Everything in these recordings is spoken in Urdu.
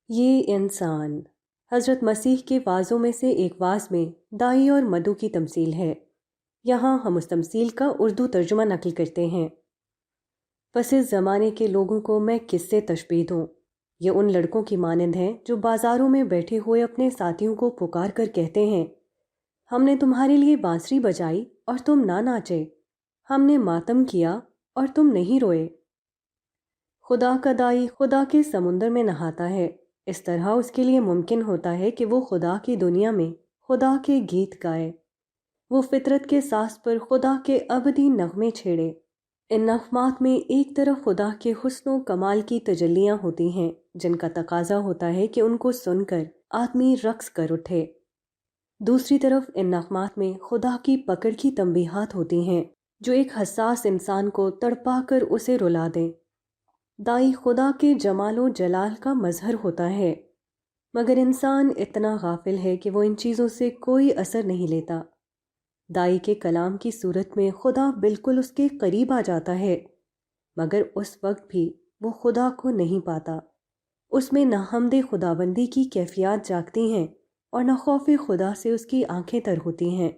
یہ انسان حضرت مسیح کے وعظوں میں سے ایک وعظ میں دائی اور مدعو کی تمثیل ہے۔ یہاں ہم اس تمثیل کا اردو ترجمہ نقل کرتے ہیں۔ پس اس زمانے کے لوگوں کو میں کس سے تشبیہ دوں؟ یہ ان لڑکوں کی مانند ہیں جو بازاروں میں بیٹھے ہوئے اپنے ساتھیوں کو پکار کر کہتے ہیں، ہم نے تمہارے لیے بانسری بجائی اور تم نہ ناچے، ہم نے ماتم کیا اور تم نہیں روئے۔ خدا کا دائی خدا کے سمندر میں نہاتا ہے، اس طرح اس کے لیے ممکن ہوتا ہے کہ وہ خدا کی دنیا میں خدا کے گیت گائے، وہ فطرت کے ساز پر خدا کے ابدی نغمے چھیڑے۔ ان نغمات میں ایک طرف خدا کے حسن و کمال کی تجلیاں ہوتی ہیں جن کا تقاضا ہوتا ہے کہ ان کو سن کر آدمی رقص کر اٹھے، دوسری طرف ان نغمات میں خدا کی پکڑ کی تنبیہات ہوتی ہیں جو ایک حساس انسان کو تڑپا کر اسے رلا دیں۔ دائی خدا کے جمال و جلال کا مظہر ہوتا ہے، مگر انسان اتنا غافل ہے کہ وہ ان چیزوں سے کوئی اثر نہیں لیتا۔ دائی کے کلام کی صورت میں خدا بالکل اس کے قریب آ جاتا ہے، مگر اس وقت بھی وہ خدا کو نہیں پاتا۔ اس میں نہ حمد خداوندی کی کیفیات جاگتی ہیں اور نہ خوف خدا سے اس کی آنکھیں تر ہوتی ہیں۔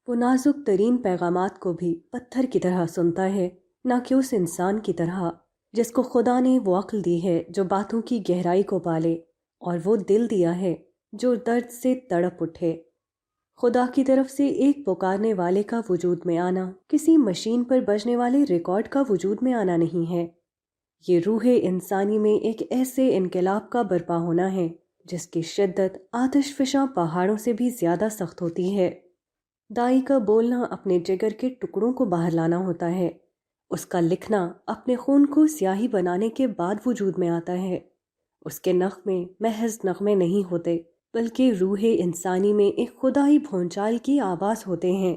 وہ نازک ترین پیغامات کو بھی پتھر کی طرح سنتا ہے، نہ کہ اس انسان کی طرح جس کو خدا نے وہ عقل دی ہے جو باتوں کی گہرائی کو پالے، اور وہ دل دیا ہے جو درد سے تڑپ اٹھے۔ خدا کی طرف سے ایک پکارنے والے کا وجود میں آنا کسی مشین پر بجنے والے ریکارڈ کا وجود میں آنا نہیں ہے، یہ روح انسانی میں ایک ایسے انقلاب کا برپا ہونا ہے جس کی شدت آتش فشاں پہاڑوں سے بھی زیادہ سخت ہوتی ہے۔ دائی کا بولنا اپنے جگر کے ٹکڑوں کو باہر لانا ہوتا ہے، اس کا لکھنا اپنے خون کو سیاہی بنانے کے بعد وجود میں آتا ہے۔ اس کے نغمے محض نغمے نہیں ہوتے بلکہ روح انسانی میں ایک خدائی بھونچال کی آواز ہوتے ہیں۔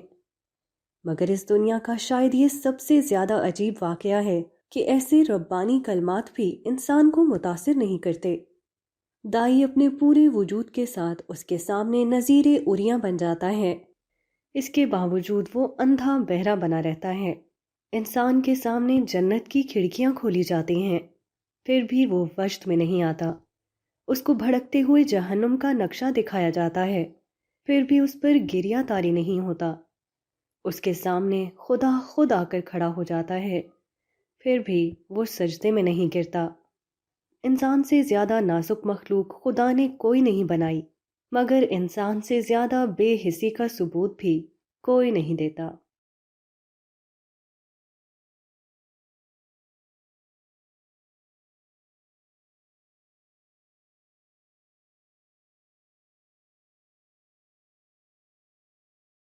مگر اس دنیا کا شاید یہ سب سے زیادہ عجیب واقعہ ہے کہ ایسے ربانی کلمات بھی انسان کو متاثر نہیں کرتے۔ دائی اپنے پورے وجود کے ساتھ اس کے سامنے نظیر اریاں بن جاتا ہے، اس کے باوجود وہ اندھا بہرا بنا رہتا ہے۔ انسان کے سامنے جنت کی کھڑکیاں کھولی جاتی ہیں، پھر بھی وہ وجد میں نہیں آتا۔ اس کو بھڑکتے ہوئے جہنم کا نقشہ دکھایا جاتا ہے، پھر بھی اس پر گریہ طاری نہیں ہوتا۔ اس کے سامنے خدا خود آ کر کھڑا ہو جاتا ہے، پھر بھی وہ سجدے میں نہیں گرتا۔ انسان سے زیادہ نازک مخلوق خدا نے کوئی نہیں بنائی، مگر انسان سے زیادہ بے حسی کا ثبوت بھی کوئی نہیں دیتا۔